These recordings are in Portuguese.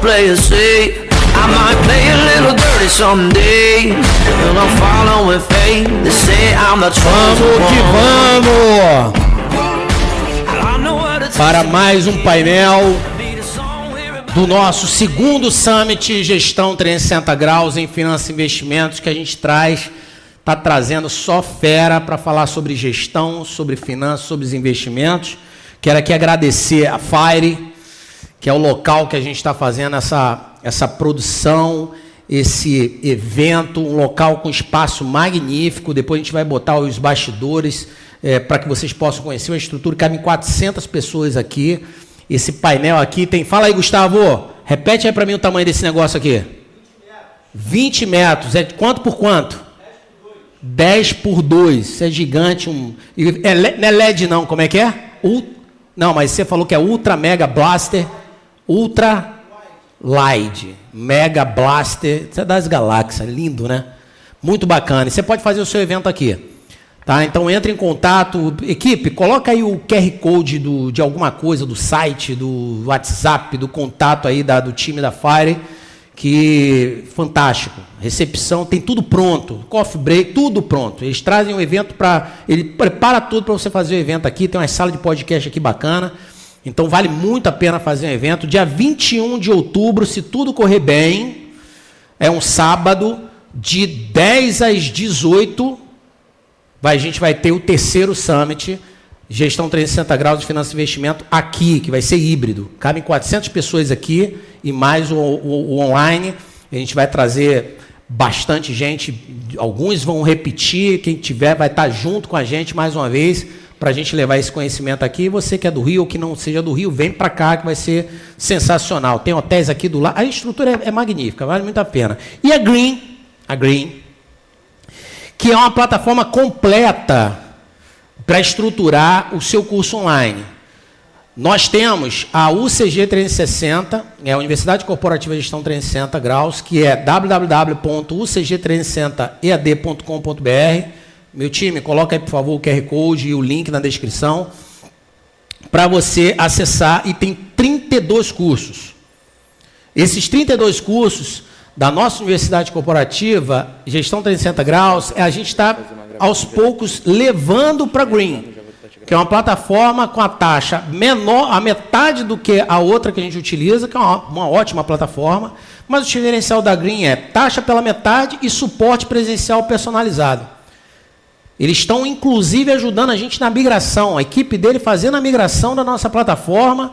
play it safe. I might play a little dirty someday. And I'm following fate. They say I'm the chosen one. Vamos! Para mais um painel do nosso segundo Summit Gestão 360 Graus em Finanças e Investimentos, que a gente está trazendo só fera para falar sobre gestão, sobre finanças, sobre os investimentos. Quero aqui agradecer a Fire, que é o local que a gente está fazendo essa produção, esse evento, um local com espaço magnífico. Depois a gente vai botar os bastidores para que vocês possam conhecer uma estrutura. Cabem 400 pessoas aqui. Esse painel aqui tem... Fala aí, Gustavo. Repete aí para mim o tamanho desse negócio aqui. 20 metros. É quanto por quanto? 10 por 2. Isso é gigante. Não é LED não, como é que é? Não, mas você falou que é Ultra Mega Blaster. Ultra Light, Mega Blaster, isso é das galáxias, lindo, né? Muito bacana. E você pode fazer o seu evento aqui, tá? Então entre em contato, equipe, coloca aí o QR Code de alguma coisa, do site, do WhatsApp, do contato aí do time da Fire, que fantástico. Recepção, tem tudo pronto, coffee break, tudo pronto. Eles trazem um evento ele prepara tudo para você fazer o evento aqui, tem uma sala de podcast aqui bacana. Então, vale muito a pena fazer um evento. Dia 21 de outubro, se tudo correr bem, é um sábado, de 10 às 18, a gente vai ter o terceiro Summit, Gestão 360 Graus de Finanças e Investimento, aqui, que vai ser híbrido. Cabem 400 pessoas aqui e mais o online. A gente vai trazer bastante gente, alguns vão repetir, quem tiver vai estar junto com a gente mais uma vez, para a gente levar esse conhecimento aqui. Você que é do Rio ou que não seja do Rio, vem para cá que vai ser sensacional. Tem hotéis aqui do lado, a estrutura é magnífica, vale muito a pena. E a Green, que é uma plataforma completa para estruturar o seu curso online. Nós temos a UCG 360, é a Universidade Corporativa de Gestão 360 Graus, que é www.ucg360ead.com.br. Meu time, coloca aí, por favor, o QR Code e o link na descrição para você acessar. E tem 32 cursos. Esses 32 cursos da nossa Universidade Corporativa, Gestão 360 Graus, a gente está, aos poucos, levando para a Green, que é uma plataforma com a taxa menor, a metade do que a outra que a gente utiliza, que é uma ótima plataforma, mas o diferencial da Green é taxa pela metade e suporte presencial personalizado. Eles estão, inclusive, ajudando a gente na migração, a equipe dele fazendo a migração da nossa plataforma,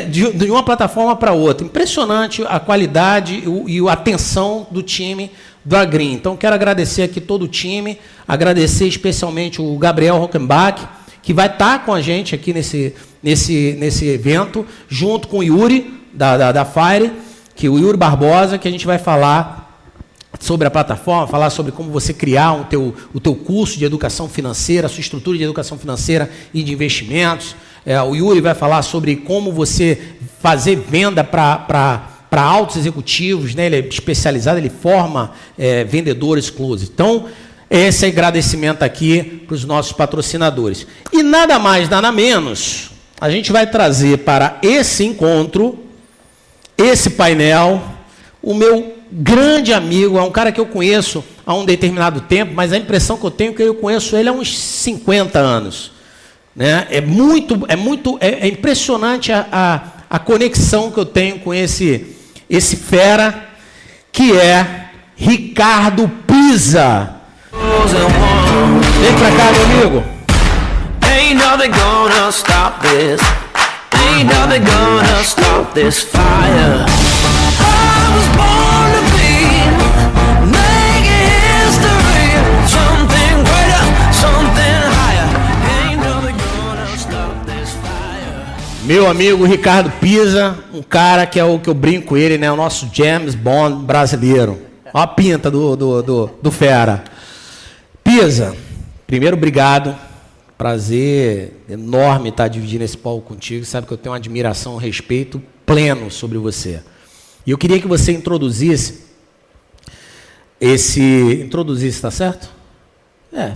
de uma plataforma para outra. Impressionante a qualidade e a atenção do time do Agreen. Então, quero agradecer aqui todo o time, agradecer especialmente o Gabriel Rockenbach, que vai estar com a gente aqui nesse evento, junto com o Yuri, da Fire, que o Yuri Barbosa, que a gente vai falar sobre a plataforma, falar sobre como você criar o teu curso de educação financeira, a sua estrutura de educação financeira e de investimentos. O Yuri vai falar sobre como você fazer venda para altos executivos, né? Ele é especializado, ele forma vendedores close. Então, esse agradecimento aqui para os nossos patrocinadores. E nada mais, nada menos, a gente vai trazer para esse encontro, esse painel, o meu grande amigo, é um cara que eu conheço há um determinado tempo, mas a impressão que eu tenho é que eu conheço ele há uns 50 anos. Né? É impressionante a conexão que eu tenho com esse fera, que é Ricardo Pisa. Vem pra cá, meu amigo. Ain't nothing gonna stop this. Ain't nothing gonna stop this fire. I was born to be making history. Something greater, something higher. Ain't nothing gonna stop this fire. Meu amigo Ricardo Pisa, um cara que é o que eu brinco com ele, né? O nosso James Bond brasileiro. Olha a pinta do fera. Pisa, primeiro, obrigado. Prazer enorme estar dividindo esse palco contigo. Sabe que eu tenho uma admiração, um respeito pleno sobre você. E eu queria que você introduzisse Introduzisse, tá certo?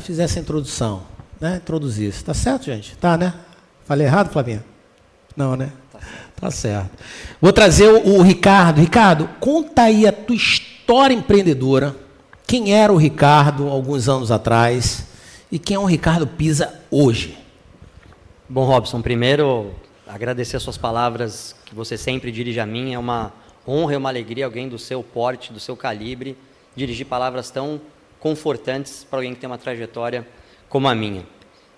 Fizesse a introdução. Né? Introduzisse. Tá certo, gente? Tá, né? Falei errado, Flavinha? Não, né? Tá certo. Vou trazer o Ricardo. Ricardo, conta aí a tua história empreendedora. Quem era o Ricardo alguns anos atrás e quem é o Ricardo Pisa hoje? Bom, Robson, primeiro agradecer as suas palavras, que você sempre dirige a mim. É uma honra e uma alegria alguém do seu porte, do seu calibre, dirigir palavras tão confortantes para alguém que tem uma trajetória como a minha.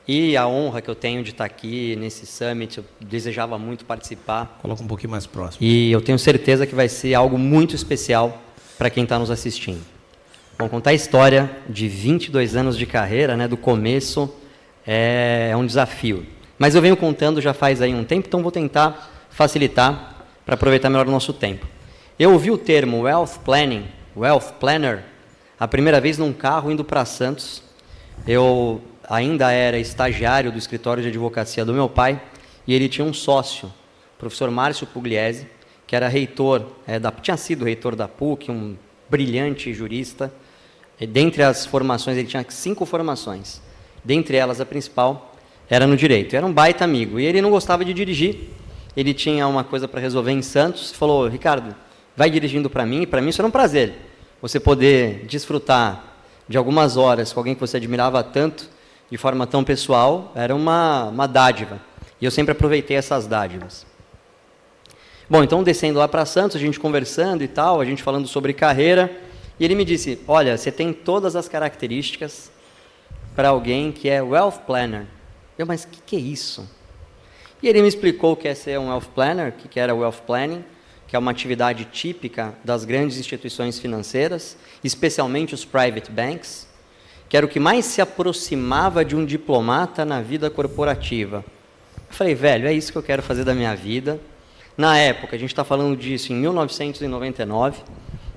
E a honra que eu tenho de estar aqui nesse Summit, eu desejava muito participar. Coloca um pouquinho mais próximo. E eu tenho certeza que vai ser algo muito especial para quem está nos assistindo. Bom, contar a história de 22 anos de carreira, né, do começo, é um desafio. Mas eu venho contando já faz aí um tempo, então vou tentar facilitar para aproveitar melhor o nosso tempo. Eu ouvi o termo Wealth Planning, Wealth Planner, a primeira vez num carro indo para Santos. Eu ainda era estagiário do escritório de advocacia do meu pai e ele tinha um sócio, o professor Márcio Pugliese, que era reitor, tinha sido reitor da PUC, um brilhante jurista. E dentre as formações, ele tinha 5 formações. Dentre elas, a principal era no direito. Era um baita amigo. E ele não gostava de dirigir. Ele tinha uma coisa para resolver em Santos. Falou, Ricardo, vai dirigindo para mim. Para mim isso era um prazer. Você poder desfrutar de algumas horas com alguém que você admirava tanto, de forma tão pessoal, era uma dádiva. E eu sempre aproveitei essas dádivas. Bom, então descendo lá para Santos, a gente conversando e tal, a gente falando sobre carreira, e ele me disse, olha, você tem todas as características para alguém que é Wealth Planner. Mas o que é isso? E ele me explicou o que é ser um Wealth Planner, o que era Wealth Planning, que é uma atividade típica das grandes instituições financeiras, especialmente os private banks, que era o que mais se aproximava de um diplomata na vida corporativa. Eu falei, velho, é isso que eu quero fazer da minha vida. Na época, a gente está falando disso em 1999,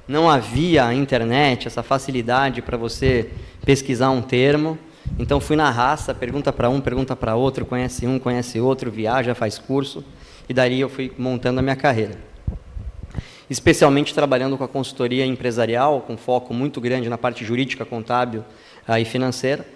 não havia internet, essa facilidade para você pesquisar um termo. Então, fui na raça, pergunta para um, pergunta para outro, conhece um, conhece outro, viaja, faz curso, e daí eu fui montando a minha carreira. Especialmente trabalhando com a consultoria empresarial, com foco muito grande na parte jurídica, contábil e financeira.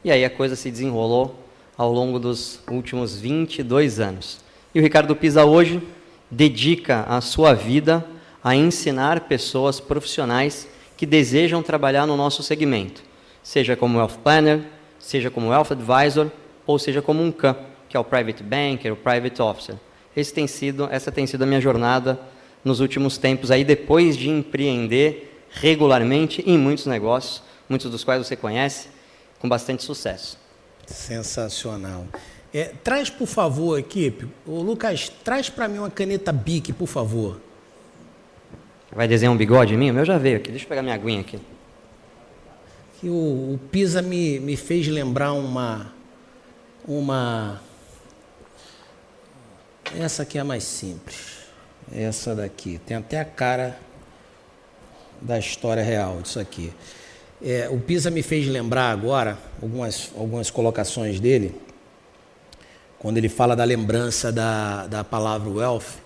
E aí a coisa se desenrolou ao longo dos últimos 22 anos. E o Ricardo Pisa hoje dedica a sua vida a ensinar pessoas profissionais que desejam trabalhar no nosso segmento, seja como Wealth Planner, seja como Wealth Advisor, ou seja como um CAM, que é o Private Banker, o Private Officer. Essa tem sido a minha jornada nos últimos tempos, aí, depois de empreender regularmente em muitos negócios, muitos dos quais você conhece, com bastante sucesso. Sensacional. Traz, por favor, equipe. Ô, Lucas, traz para mim uma caneta Bic, por favor. Vai desenhar um bigode em mim? O meu já veio aqui. Deixa eu pegar minha aguinha aqui. Que o Pisa me fez lembrar Essa aqui é a mais simples. Essa daqui. Tem até a cara da história real disso aqui. O Pisa me fez lembrar agora algumas colocações dele, quando ele fala da lembrança da palavra wealth,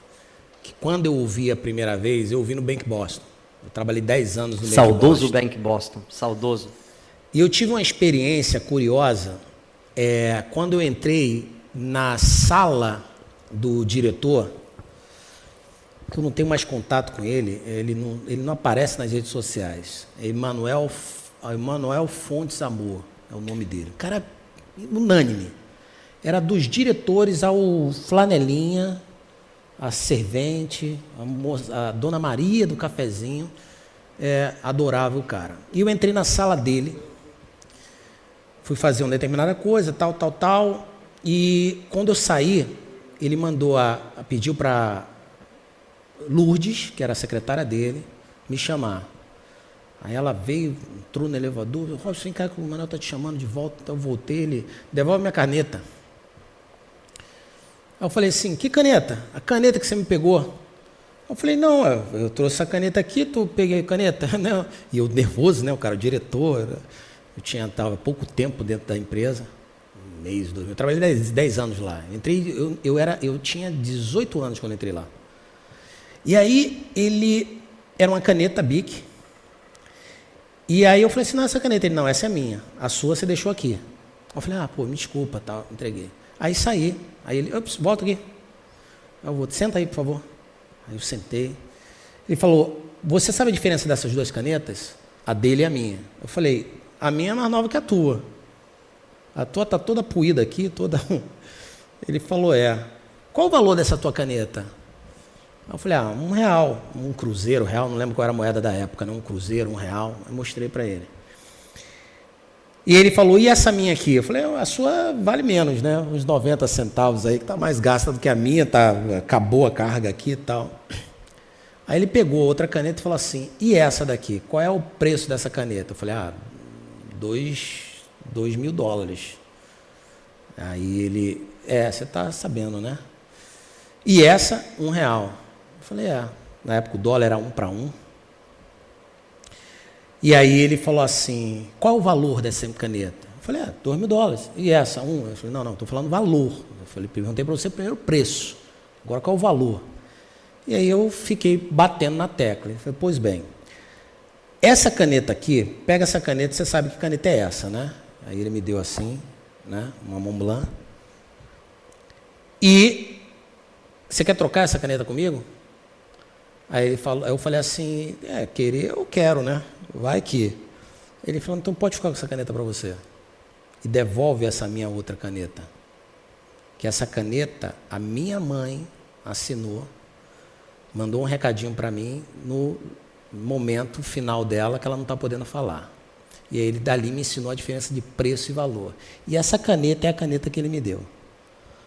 que quando eu ouvi a primeira vez, eu ouvi no Bank Boston. Eu trabalhei 10 anos no Bank Boston. Saudoso Bank Boston, saudoso. E eu tive uma experiência curiosa, quando eu entrei na sala do diretor, que eu não tenho mais contato com ele, ele não aparece nas redes sociais. Emanuel Fontes Amor é o nome dele. O cara unânime. Era dos diretores ao flanelinha, a servente, a dona Maria do cafezinho, adorava o cara. E eu entrei na sala dele, fui fazer uma determinada coisa, tal, e quando eu saí, ele pediu para Lourdes, que era a secretária dele, me chamar. Aí ela veio, entrou no elevador, Robson, vem cá que o Manuel está te chamando de volta. Então eu voltei, ele, devolve minha caneta. Aí eu falei assim, que caneta? A caneta que você me pegou. Eu falei, não, eu trouxe essa caneta aqui, tu peguei a caneta. Não. E eu nervoso, né, o cara, o diretor, eu estava pouco tempo dentro da empresa, um mês, 2 meses, eu trabalhei 10 anos lá. Eu tinha 18 anos quando entrei lá. E aí ele era uma caneta Bic. E aí eu falei assim, não, essa caneta. Ele, não, essa é minha. A sua você deixou aqui. Eu falei, me desculpa, tal, entreguei. Aí saí. Aí ele, volta aqui. Eu vou, senta aí, por favor. Aí eu sentei. Ele falou, você sabe a diferença dessas duas canetas? A dele e a minha. Eu falei, a minha é mais nova que a tua. A tua está toda puída aqui, toda... Ele falou, qual o valor dessa tua caneta? Eu falei, R$1, um cruzeiro, real, não lembro qual era a moeda da época, não, um cruzeiro, R$1. Eu mostrei para ele. E ele falou, e essa minha aqui? Eu falei, a sua vale menos, né? Uns 90 centavos aí, que está mais gasta do que a minha, acabou a carga aqui e tal. Aí ele pegou outra caneta e falou assim, e essa daqui? Qual é o preço dessa caneta? Eu falei, $2.000. Aí ele, você está sabendo, né? E essa, R$1. Eu falei, na época o dólar era 1 para 1. E aí ele falou assim, qual é o valor dessa caneta? Eu falei, $2.000. E essa, 1? Eu falei, não, estou falando valor. Eu falei, perguntei para você primeiro o preço. Agora qual é o valor? E aí eu fiquei batendo na tecla. Ele falou, pois bem, essa caneta aqui, pega essa caneta, você sabe que caneta é essa, né? Aí ele me deu assim, né? Uma Montblanc. E você quer trocar essa caneta comigo? Aí eu falei assim, querer eu quero, né? Vai que. Ele falou, então pode ficar com essa caneta para você. E devolve essa minha outra caneta. Que essa caneta, a minha mãe assinou, mandou um recadinho para mim no momento final dela, que ela não está podendo falar. E aí ele dali me ensinou a diferença de preço e valor. E essa caneta é a caneta que ele me deu.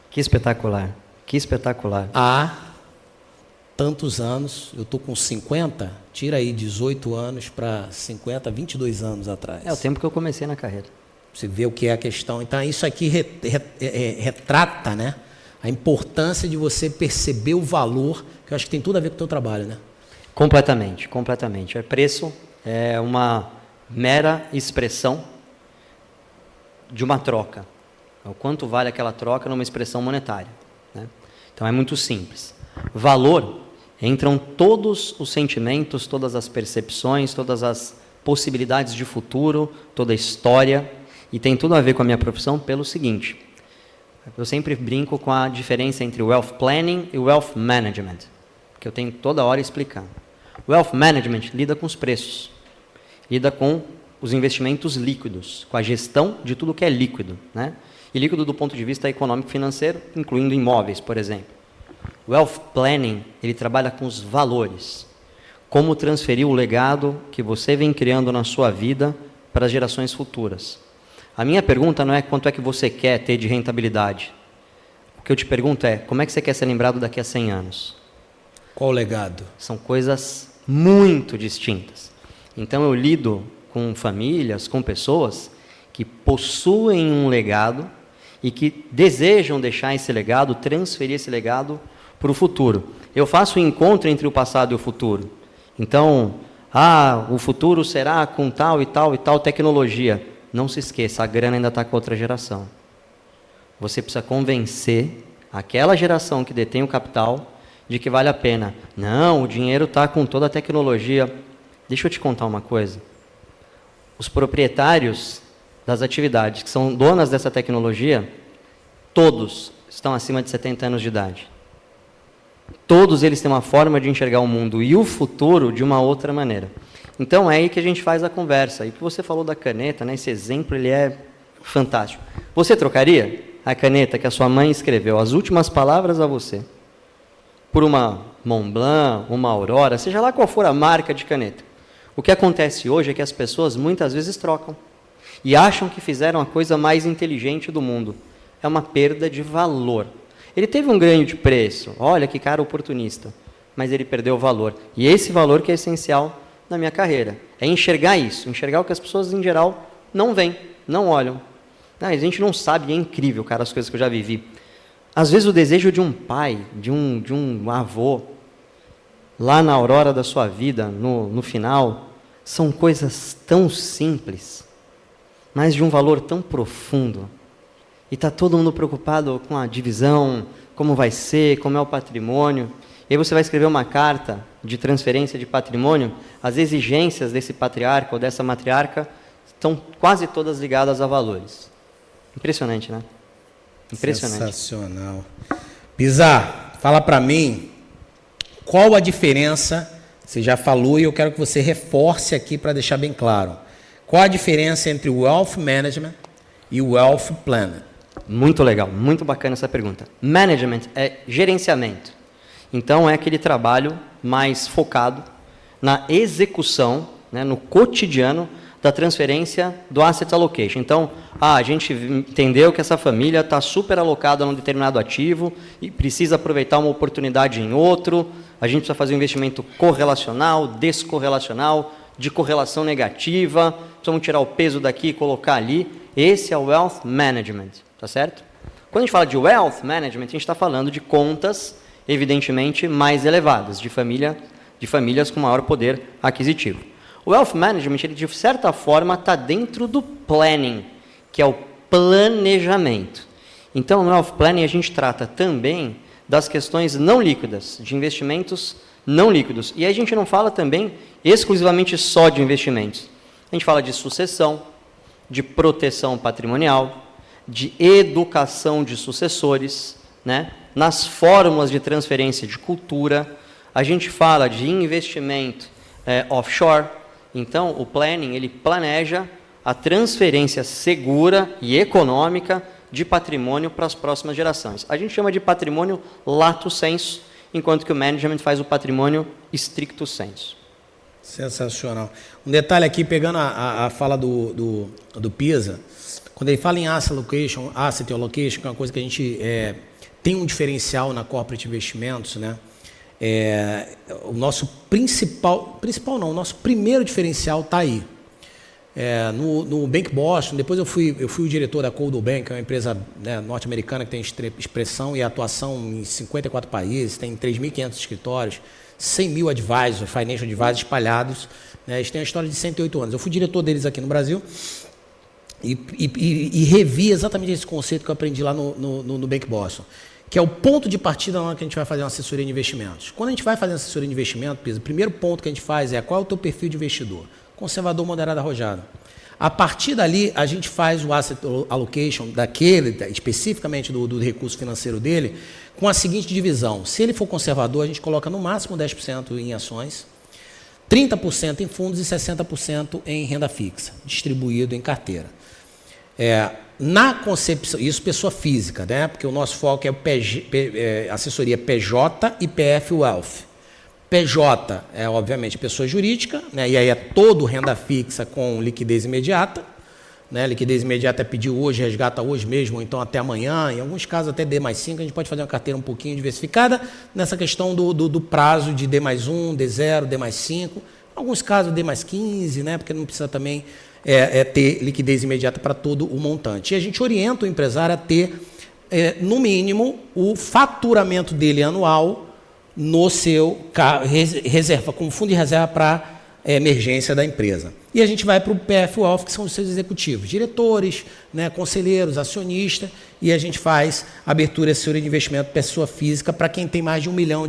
Que espetacular, que espetacular. Há tantos anos, eu estou com 50, tira aí 18 anos para 50, 22 anos atrás. É o tempo que eu comecei na carreira. Você vê o que é a questão. Então, isso aqui retrata, né, a importância de você perceber o valor, que eu acho que tem tudo a ver com o teu trabalho, né? Completamente, completamente. O preço é uma mera expressão de uma troca. O quanto vale aquela troca numa expressão monetária, né? Então, é muito simples. Valor, entram todos os sentimentos, todas as percepções, todas as possibilidades de futuro, toda a história, e tem tudo a ver com a minha profissão pelo seguinte, eu sempre brinco com a diferença entre Wealth Planning e Wealth Management, que eu tenho toda hora explicando. Wealth Management lida com os preços, lida com os investimentos líquidos, com a gestão de tudo que é líquido, né? E líquido do ponto de vista econômico-financeiro, incluindo imóveis, por exemplo. Wealth Planning, ele trabalha com os valores. Como transferir o legado que você vem criando na sua vida para as gerações futuras. A minha pergunta não é quanto é que você quer ter de rentabilidade. O que eu te pergunto é, como é que você quer ser lembrado daqui a 100 anos? Qual o legado? São coisas muito distintas. Então eu lido com famílias, com pessoas que possuem um legado e que desejam deixar esse legado, transferir esse legado para o futuro. Eu faço um encontro entre o passado e o futuro. Então, o futuro será com tal e tal e tal tecnologia. Não se esqueça, a grana ainda está com outra geração. Você precisa convencer aquela geração que detém o capital de que vale a pena. Não, o dinheiro está com toda a tecnologia. Deixa eu te contar uma coisa. Os proprietários das atividades que são donas dessa tecnologia, todos estão acima de 70 anos de idade. Todos eles têm uma forma de enxergar o mundo e o futuro de uma outra maneira. Então, é aí que a gente faz a conversa. E o que você falou da caneta, né, esse exemplo, ele é fantástico. Você trocaria a caneta que a sua mãe escreveu, as últimas palavras a você, por uma Montblanc, uma Aurora, seja lá qual for a marca de caneta? O que acontece hoje é que as pessoas muitas vezes trocam e acham que fizeram a coisa mais inteligente do mundo. É uma perda de valor. Ele teve um ganho de preço, olha que cara oportunista, mas ele perdeu o valor. E esse valor que é essencial na minha carreira. É enxergar isso, enxergar o que as pessoas em geral não veem, não olham. A gente não sabe, é incrível, cara, as coisas que eu já vivi. Às vezes o desejo de um pai, de um avô, lá na aurora da sua vida, no final, são coisas tão simples, mas de um valor tão profundo. E está todo mundo preocupado com a divisão, como vai ser, como é o patrimônio. E aí você vai escrever uma carta de transferência de patrimônio, as exigências desse patriarca ou dessa matriarca estão quase todas ligadas a valores. Impressionante, né? Impressionante. Sensacional. Pisa, fala para mim qual a diferença, você já falou e eu quero que você reforce aqui para deixar bem claro. Qual a diferença entre o Wealth Management e o Wealth Planning? Muito legal, muito bacana essa pergunta. Management é gerenciamento. Então, é aquele trabalho mais focado na execução, né, no cotidiano da transferência do Asset Allocation. Então, a gente entendeu que essa família está super alocada num determinado ativo e precisa aproveitar uma oportunidade em outro. A gente precisa fazer um investimento correlacional, descorrelacional, de correlação negativa. Precisamos tirar o peso daqui e colocar ali. Esse é o Wealth Management, tá certo? Quando a gente fala de Wealth Management, a gente está falando de contas, evidentemente, mais elevadas, de famílias com maior poder aquisitivo. O Wealth Management, ele, de certa forma, está dentro do Planning, que é o planejamento. Então, no Wealth Planning, a gente trata também das questões não líquidas, de investimentos não líquidos. E a gente não fala também exclusivamente só de investimentos. A gente fala de sucessão, de proteção patrimonial, de educação de sucessores, né? Nas fórmulas de transferência de cultura. A gente fala de investimento offshore. Então, o planning, ele planeja a transferência segura e econômica de patrimônio para as próximas gerações. A gente chama de patrimônio lato sensu, enquanto que o management faz o patrimônio stricto sensu. Sensacional. Um detalhe aqui, pegando a fala do Pisa, quando ele fala em asset allocation, que é uma coisa que a gente tem um diferencial na Corporate Investimentos, né? O nosso o nosso primeiro diferencial está aí. No Bank Boston, depois eu fui o diretor da Coldwell Bank, que é uma empresa, né, norte-americana que tem expressão e atuação em 54 países, tem 3.500 escritórios, 100 mil advisors, financial advisors espalhados, né, eles têm uma história de 108 anos. Eu fui diretor deles aqui no Brasil e revi exatamente esse conceito que eu aprendi lá no Bank Boston, que é o ponto de partida na hora que a gente vai fazer uma assessoria de investimentos. Quando a gente vai fazer uma assessoria de investimento, Pisa, o primeiro ponto que a gente faz é qual é o teu perfil de investidor? Conservador, moderado, arrojado. A partir dali, a gente faz o asset allocation especificamente do recurso financeiro dele, com a seguinte divisão. Se ele for conservador, a gente coloca no máximo 10% em ações, 30% em fundos e 60% em renda fixa, distribuído em carteira. Na concepção, isso pessoa física, né? Porque o nosso foco é assessoria PJ e PF Wealth. PJ é, obviamente, pessoa jurídica, né? E aí é todo renda fixa com liquidez imediata. Né? Liquidez imediata é pedir hoje, resgata hoje mesmo, ou então até amanhã. Em alguns casos até D+5, a gente pode fazer uma carteira um pouquinho diversificada nessa questão do prazo de D+1, D0, D+5. Em alguns casos D+15, né? Porque não precisa também ter liquidez imediata para todo o montante. E a gente orienta o empresário a ter, no mínimo, o faturamento dele anual no seu reserva, como fundo de reserva para emergência da empresa. E a gente vai para o PF Wealth, que são os seus executivos, diretores, né, conselheiros, acionistas, e a gente faz abertura de assessoria de investimento pessoa física para quem tem mais de R$1 milhão.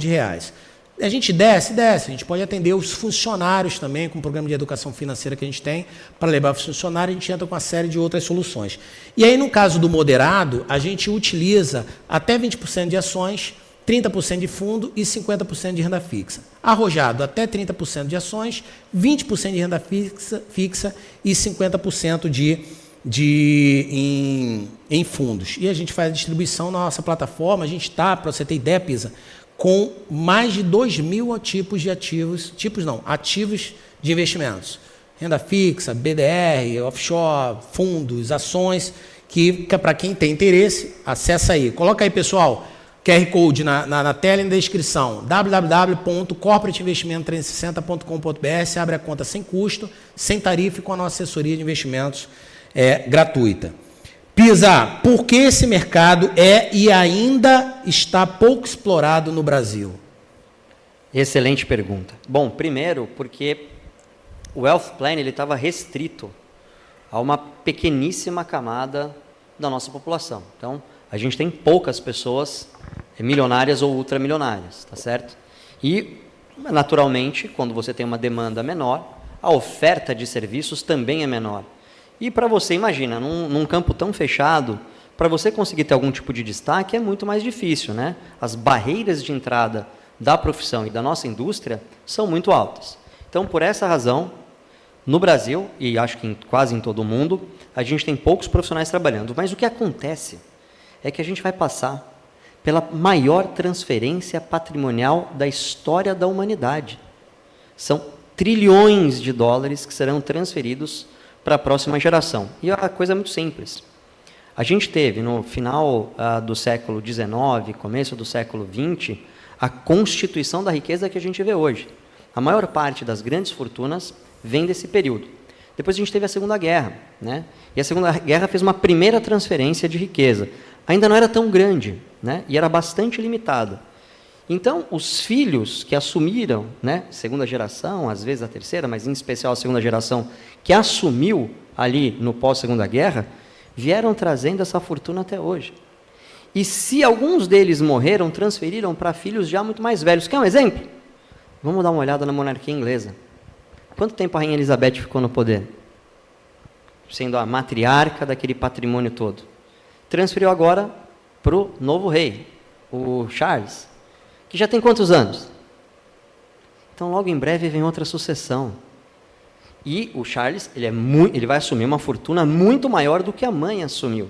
A gente desce, a gente pode atender os funcionários também, com o programa de educação financeira que a gente tem, para levar os funcionários, a gente entra com uma série de outras soluções. E aí, no caso do moderado, a gente utiliza até 20% de ações, 30% de fundo e 50% de renda fixa. Arrojado, até 30% de ações, 20% de renda fixa e 50% em fundos. E a gente faz a distribuição na nossa plataforma. A gente está, para você ter ideia, Pisa, com mais de 2.000 tipos de ativos de investimentos. Renda fixa, BDR, offshore, fundos, ações, que para quem tem interesse, acessa aí. Coloca aí, pessoal, QR Code na tela e na descrição, www.corporateinvestimento360.com.br, você abre a conta sem custo, sem tarifa e com a nossa assessoria de investimentos gratuita. Pisa, por que esse mercado e ainda está pouco explorado no Brasil? Excelente pergunta. Bom, primeiro, porque o Wealth Plan estava restrito a uma pequeníssima camada da nossa população. Então, a gente tem poucas pessoas milionárias ou ultramilionárias, tá certo? E, naturalmente, quando você tem uma demanda menor, a oferta de serviços também é menor. E para você, imagina, num campo tão fechado, para você conseguir ter algum tipo de destaque é muito mais difícil, né? As barreiras de entrada da profissão e da nossa indústria são muito altas. Então, por essa razão, no Brasil, e acho que quase em todo o mundo, a gente tem poucos profissionais trabalhando. Mas o que acontece é que a gente vai passar pela maior transferência patrimonial da história da humanidade. São trilhões de dólares que serão transferidos para a próxima geração. E a coisa é muito simples. A gente teve, no final do século XIX, começo do século XX, a constituição da riqueza que a gente vê hoje. A maior parte das grandes fortunas vem desse período. Depois a gente teve a Segunda Guerra, né? E a Segunda Guerra fez uma primeira transferência de riqueza. Ainda não era tão grande, né? E era bastante limitada. Então, os filhos que assumiram, né, segunda geração, às vezes a terceira, mas em especial a segunda geração, que assumiu ali no pós-Segunda Guerra, vieram trazendo essa fortuna até hoje. E se alguns deles morreram, transferiram para filhos já muito mais velhos. Quer um exemplo? Vamos dar uma olhada na monarquia inglesa. Quanto tempo a Rainha Elizabeth ficou no poder? Sendo a matriarca daquele patrimônio todo. Transferiu agora para o novo rei, o Charles, que já tem quantos anos? Então, logo em breve vem outra sucessão. E o Charles, ele vai assumir uma fortuna muito maior do que a mãe assumiu.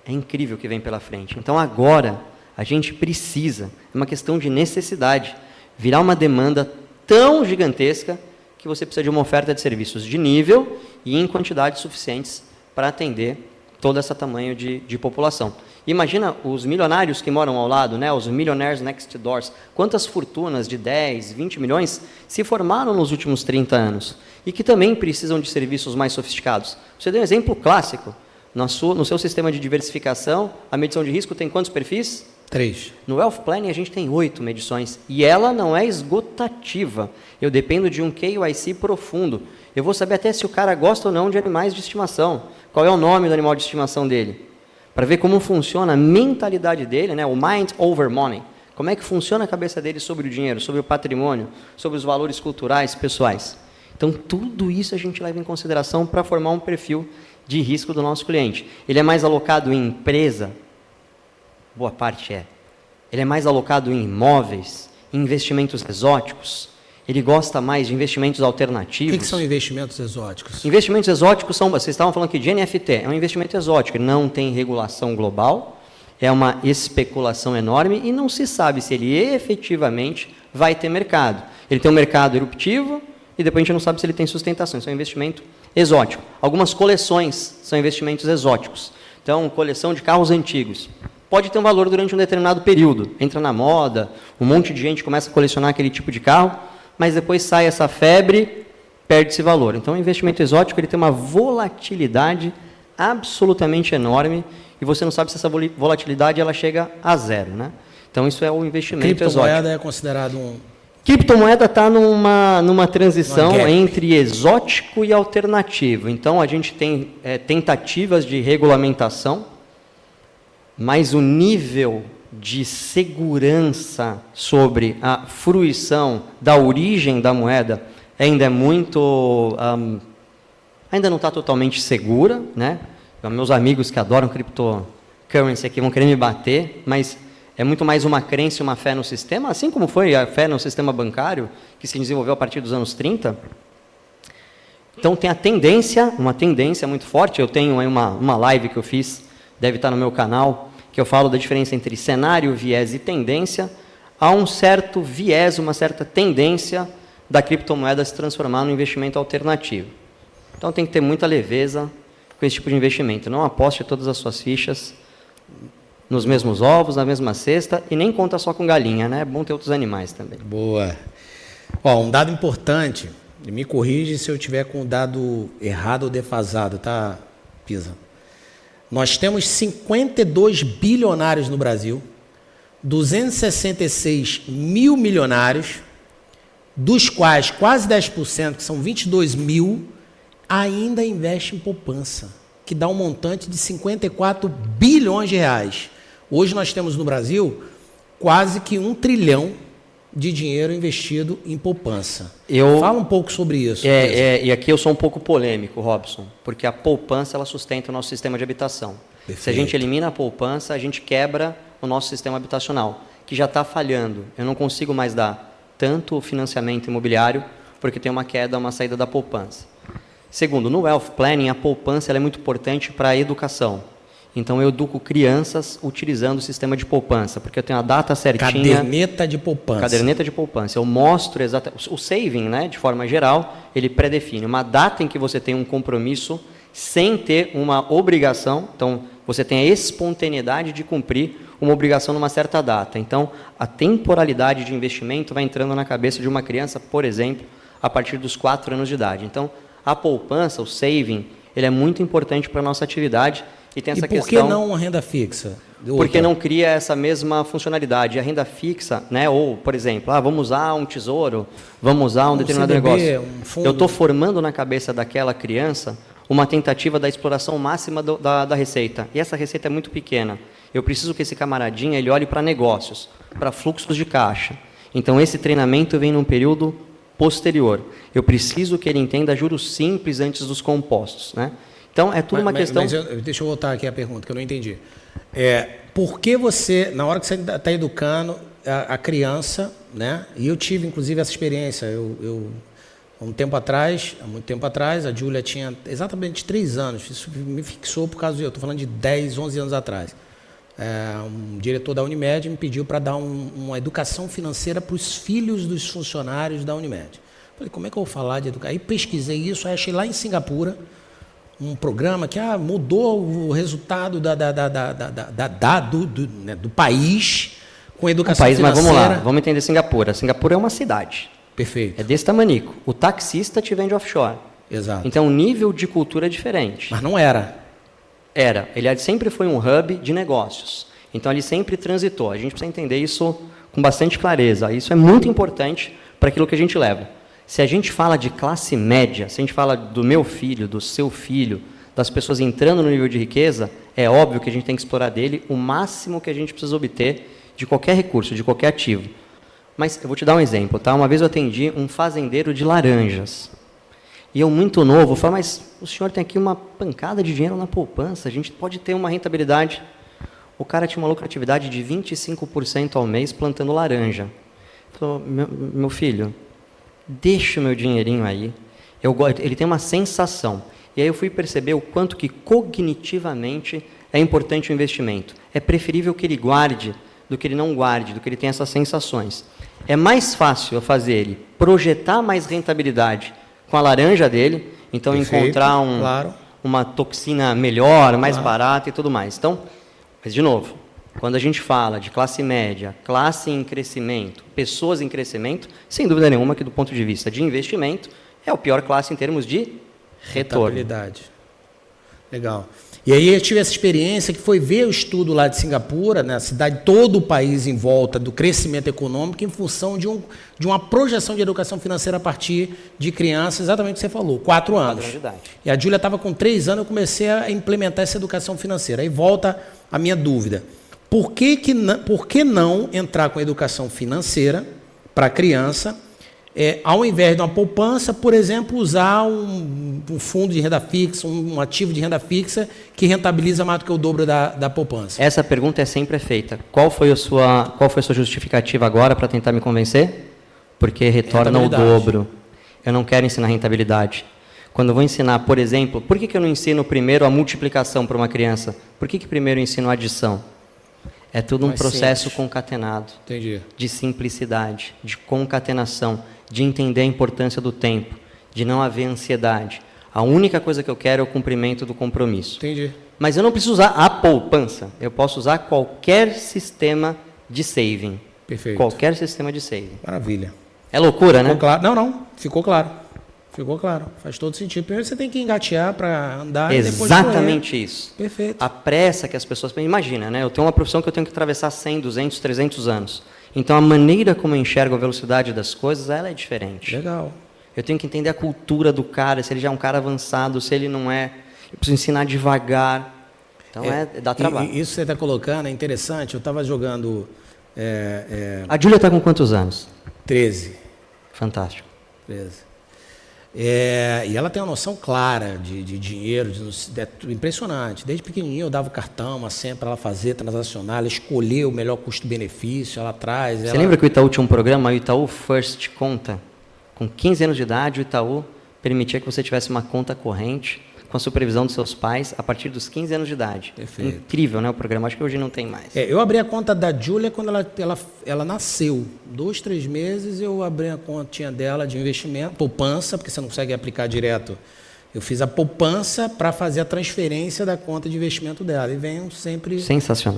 É incrível o que vem pela frente. Então, agora, a gente precisa, é uma questão de necessidade, virar uma demanda tão gigantesca que você precisa de uma oferta de serviços de nível e em quantidades suficientes para atender todo esse tamanho de população. Imagina os milionários que moram ao lado, né, os millionaires next doors, quantas fortunas de 10, 20 milhões se formaram nos últimos 30 anos e que também precisam de serviços mais sofisticados. Você deu um exemplo clássico. No seu sistema de diversificação, a medição de risco tem quantos perfis? 3. No Wealth Planning a gente tem 8 medições e ela não é esgotativa. Eu dependo de um KYC profundo. Eu vou saber até se o cara gosta ou não de animais de estimação. Qual é o nome do animal de estimação dele? Para ver como funciona a mentalidade dele, né? O mind over money. Como é que funciona a cabeça dele sobre o dinheiro, sobre o patrimônio, sobre os valores culturais, pessoais. Então, tudo isso a gente leva em consideração para formar um perfil de risco do nosso cliente. Ele é mais alocado em empresa? Boa parte é. Ele é mais alocado em imóveis, em investimentos exóticos? Ele gosta mais de investimentos alternativos? O que são investimentos exóticos? Investimentos exóticos são, vocês estavam falando aqui de NFT, é um investimento exótico, não tem regulação global, é uma especulação enorme e não se sabe se ele efetivamente vai ter mercado. Ele tem um mercado eruptivo e depois a gente não sabe se ele tem sustentação, isso é um investimento exótico. Algumas coleções são investimentos exóticos. Então, coleção de carros antigos. Pode ter um valor durante um determinado período, entra na moda, um monte de gente começa a colecionar aquele tipo de carro, mas depois sai essa febre, perde esse valor. Então, o investimento exótico ele tem uma volatilidade absolutamente enorme e você não sabe se essa volatilidade ela chega a zero, né? Então, isso é o investimento exótico. Criptomoeda é considerado um... Criptomoeda está numa transição entre exótico e alternativo. Então, a gente tem tentativas de regulamentação, mas o nível de segurança sobre a fruição da origem da moeda ainda é muito... ainda não está totalmente segura, né? Meus amigos que adoram cryptocurrency aqui vão querer me bater, mas é muito mais uma crença e uma fé no sistema, assim como foi a fé no sistema bancário, que se desenvolveu a partir dos anos 30. Então tem uma tendência muito forte. Eu tenho aí uma live que eu fiz, deve estar no meu canal, que eu falo da diferença entre cenário, viés e tendência. Há um certo viés, uma certa tendência da criptomoeda se transformar num investimento alternativo. Então tem que ter muita leveza com esse tipo de investimento. Não aposte todas as suas fichas nos mesmos ovos, na mesma cesta, e nem conta só com galinha, né? É bom ter outros animais também. Boa. Ó, um dado importante, me corrige se eu tiver com o dado errado ou defasado, tá, Pisa? Nós temos 52 bilionários no Brasil, 266 mil milionários, dos quais quase 10%, que são 22 mil, ainda investem em poupança, que dá um montante de 54 bilhões de reais. Hoje nós temos no Brasil quase que 1 trilhão de dinheiro investido em poupança. Fala um pouco sobre isso. E aqui eu sou um pouco polêmico, Robson, porque a poupança ela sustenta o nosso sistema de habitação. Se a gente elimina a poupança, a gente quebra o nosso sistema habitacional, que já está falhando. Eu não consigo mais dar tanto financiamento imobiliário, porque tem uma queda, uma saída da poupança. Segundo, no Wealth Planning, a poupança ela é muito importante para a educação. Então, eu educo crianças utilizando o sistema de poupança, porque eu tenho a data certinha. Caderneta de poupança. Caderneta de poupança. Eu mostro exatamente. O saving, né, de forma geral, ele predefine uma data em que você tem um compromisso sem ter uma obrigação. Então, você tem a espontaneidade de cumprir uma obrigação numa certa data. Então, a temporalidade de investimento vai entrando na cabeça de uma criança, por exemplo, a partir dos 4 anos de idade. Então, a poupança, o saving, ele é muito importante para a nossa atividade. E tem essa por questão, que não uma renda fixa? Porque não cria essa mesma funcionalidade. A renda fixa, né, ou, por exemplo, vamos usar um tesouro, vamos usar um determinado CDB, negócio. um fundo. Eu estou formando na cabeça daquela criança uma tentativa da exploração máxima da receita. E essa receita é muito pequena. Eu preciso que esse camaradinha ele olhe para negócios, para fluxos de caixa. Então, esse treinamento vem num período posterior. Eu preciso que ele entenda juros simples antes dos compostos, né? Então, é tudo uma questão... Deixa eu voltar aqui à pergunta, que eu não entendi. Por que você, na hora que você está educando a criança, né? E eu tive, inclusive, essa experiência. Há muito tempo atrás, a Júlia tinha exatamente 3 anos. Isso me fixou por causa de... Eu estou falando de 10, 11 anos atrás. Um diretor da Unimed me pediu para dar uma educação financeira para os filhos dos funcionários da Unimed. Falei, como é que eu vou falar de educação? Aí pesquisei isso, aí achei lá em Singapura um programa que mudou o resultado do país com educação financeira. Mas vamos lá, vamos entender Singapura. Singapura é uma cidade. Perfeito. É desse tamanico. O taxista te vende offshore. Exato. Então, o nível de cultura é diferente. Mas não era. Era. Ele sempre foi um hub de negócios. Então, ele sempre transitou. A gente precisa entender isso com bastante clareza. Isso é muito importante para aquilo que a gente leva. Se a gente fala de classe média, se a gente fala do meu filho, do seu filho, das pessoas entrando no nível de riqueza, é óbvio que a gente tem que explorar dele o máximo que a gente precisa obter de qualquer recurso, de qualquer ativo. Mas eu vou te dar um exemplo, tá? Uma vez eu atendi um fazendeiro de laranjas. E eu, muito novo, falei, mas o senhor tem aqui uma pancada de dinheiro na poupança, a gente pode ter uma rentabilidade. O cara tinha uma lucratividade de 25% ao mês plantando laranja. Falei, meu filho, deixa o meu dinheirinho aí. Ele tem uma sensação. E aí eu fui perceber o quanto que cognitivamente é importante o investimento. É preferível que ele guarde do que ele não guarde, do que ele tenha essas sensações. É mais fácil eu fazer ele projetar mais rentabilidade com a laranja dele, então Perfeito, encontrar uma toxina melhor, mais barata e tudo mais. Então, mas de novo, quando a gente fala de classe média, classe em crescimento, pessoas em crescimento, sem dúvida nenhuma que do ponto de vista de investimento, é o pior classe em termos de retorno. Rentabilidade. Legal. E aí eu tive essa experiência que foi ver o estudo lá de Singapura, né, a cidade, todo o país em volta do crescimento econômico em função de uma projeção de educação financeira a partir de crianças, exatamente o que você falou, 4 anos. E a Júlia estava com 3 anos, eu comecei a implementar essa educação financeira. Aí volta a minha dúvida. Por que não entrar com a educação financeira para a criança, ao invés de uma poupança, por exemplo, usar um fundo de renda fixa, um ativo de renda fixa que rentabiliza mais do que o dobro da poupança? Essa pergunta é sempre feita. Qual foi a sua justificativa agora para tentar me convencer? Porque retorna o dobro. Eu não quero ensinar rentabilidade. Quando eu vou ensinar, por exemplo, por que eu não ensino primeiro a multiplicação para uma criança? Por que primeiro eu ensino a adição? É tudo um processo concatenado. Entendi. De simplicidade, de concatenação, de entender a importância do tempo, de não haver ansiedade. A única coisa que eu quero é o cumprimento do compromisso. Entendi. Mas eu não preciso usar a poupança. Eu posso usar qualquer sistema de saving. Perfeito. Qualquer sistema de saving. Maravilha. É loucura, né? Ficou claro? Não. Ficou claro. Ficou claro. Faz todo sentido. Primeiro você tem que engatear para andar e depois exatamente isso. Perfeito. A pressa que as pessoas... Imagina, né? Eu tenho uma profissão que eu tenho que atravessar 100, 200, 300 anos. Então, a maneira como eu enxergo a velocidade das coisas, ela é diferente. Legal. Eu tenho que entender a cultura do cara, se ele já é um cara avançado, se ele não é. Eu preciso ensinar devagar. Então, dá trabalho. Isso que você está colocando é interessante. Eu estava jogando... A Júlia está com quantos anos? 13. Fantástico. 13. E ela tem uma noção clara de dinheiro, impressionante. Desde pequenininho eu dava o cartão, uma senha para ela fazer, transacionar, ela escolher o melhor custo-benefício, ela traz... Você lembra que o Itaú tinha um programa, o Itaú First Conta? Com 15 anos de idade, o Itaú permitia que você tivesse uma conta corrente com a supervisão dos seus pais a partir dos 15 anos de idade. Perfeito. Incrível, né, o programa? Acho que hoje não tem mais. Eu abri a conta da Júlia quando ela nasceu. 2, 3 meses eu abri a continha dela de investimento, poupança, porque você não consegue aplicar direto. Eu fiz a poupança para fazer a transferência da conta de investimento dela. E venho sempre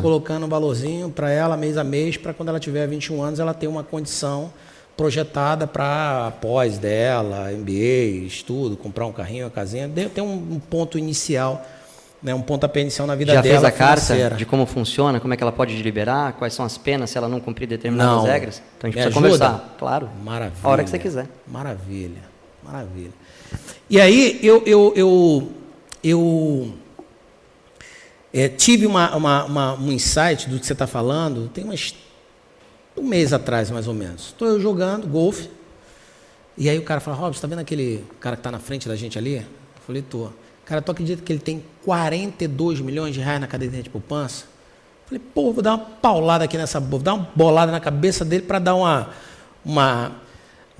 colocando um valorzinho para ela, mês a mês, para quando ela tiver 21 anos, ela ter uma condição projetada para a pós dela, MBA, estudo, comprar um carrinho, uma casinha. Tem um ponto inicial, né, um pontapé inicial na vida dela. Já fez a financeira. carta de como funciona, como é que ela pode liberar, quais são as penas se ela não cumprir determinadas regras? Então a gente precisa conversar. Claro. Maravilha. A hora que você quiser. Maravilha. Maravilha. E aí eu tive um insight do que você está falando, tem um mês atrás, mais ou menos. Estou eu jogando golfe, e aí o cara fala, Robson, você está vendo aquele cara que está na frente da gente ali? Eu falei, tô. Cara, tu acredita que ele tem 42 milhões de reais na caderneta de poupança? Eu falei, pô, vou dar uma paulada aqui vou dar uma bolada na cabeça dele para dar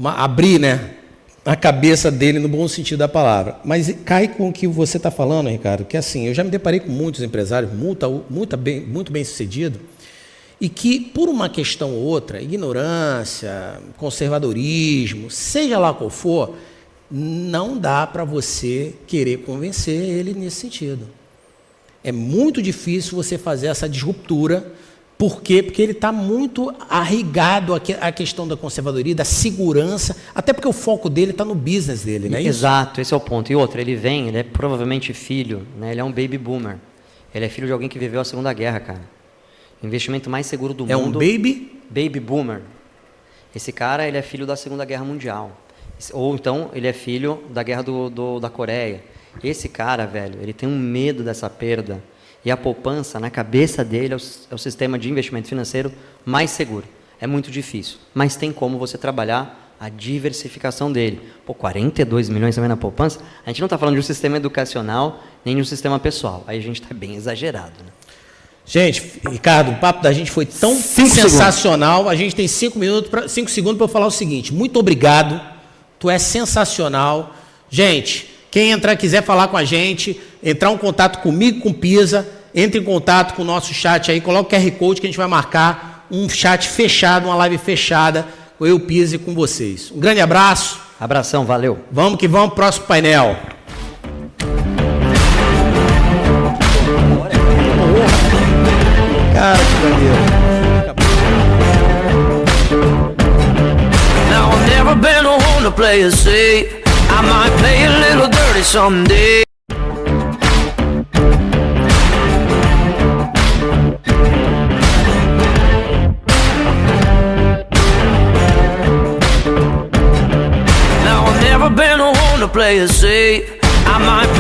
abrir, né, a cabeça dele no bom sentido da palavra. Mas cai com o que você está falando, Ricardo, que assim, eu já me deparei com muitos empresários muito bem sucedidos, e que, por uma questão ou outra, ignorância, conservadorismo, seja lá qual for, não dá para você querer convencer ele nesse sentido. É muito difícil você fazer essa disruptura. Por quê? Porque ele está muito arraigado à questão da conservadoria, da segurança, até porque o foco dele está no business dele, não é isso? Exato, esse é o ponto. E outra, ele é provavelmente filho, né? Ele é um baby boomer. Ele é filho de alguém que viveu a Segunda Guerra, cara. O investimento mais seguro do mundo. É um baby boomer. Esse cara, ele é filho da Segunda Guerra Mundial. Ou então, ele é filho da Guerra da Coreia. Esse cara, velho, ele tem um medo dessa perda. E a poupança, na cabeça dele, é o sistema de investimento financeiro mais seguro. É muito difícil, mas tem como você trabalhar a diversificação dele. Pô, 42 milhões também na poupança? A gente não está falando de um sistema educacional, nem de um sistema pessoal. Aí a gente está bem exagerado, né? Gente, Ricardo, o papo da gente foi tão sensacional. A gente tem 5 segundos para eu falar o seguinte. Muito obrigado. Tu é sensacional. Gente, quem quiser falar com a gente, entrar em contato comigo, com o Pisa, entre em contato com o nosso chat aí, coloca o QR Code que a gente vai marcar um chat fechado, uma live fechada, com eu, Pisa, e com vocês. Um grande abraço. Abração, valeu. Vamos que vamos, próximo painel. Cara, que maneiro. Now I've never been home to play it safe. I might play a little dirty someday. Now I've never been home to play it safe. I might play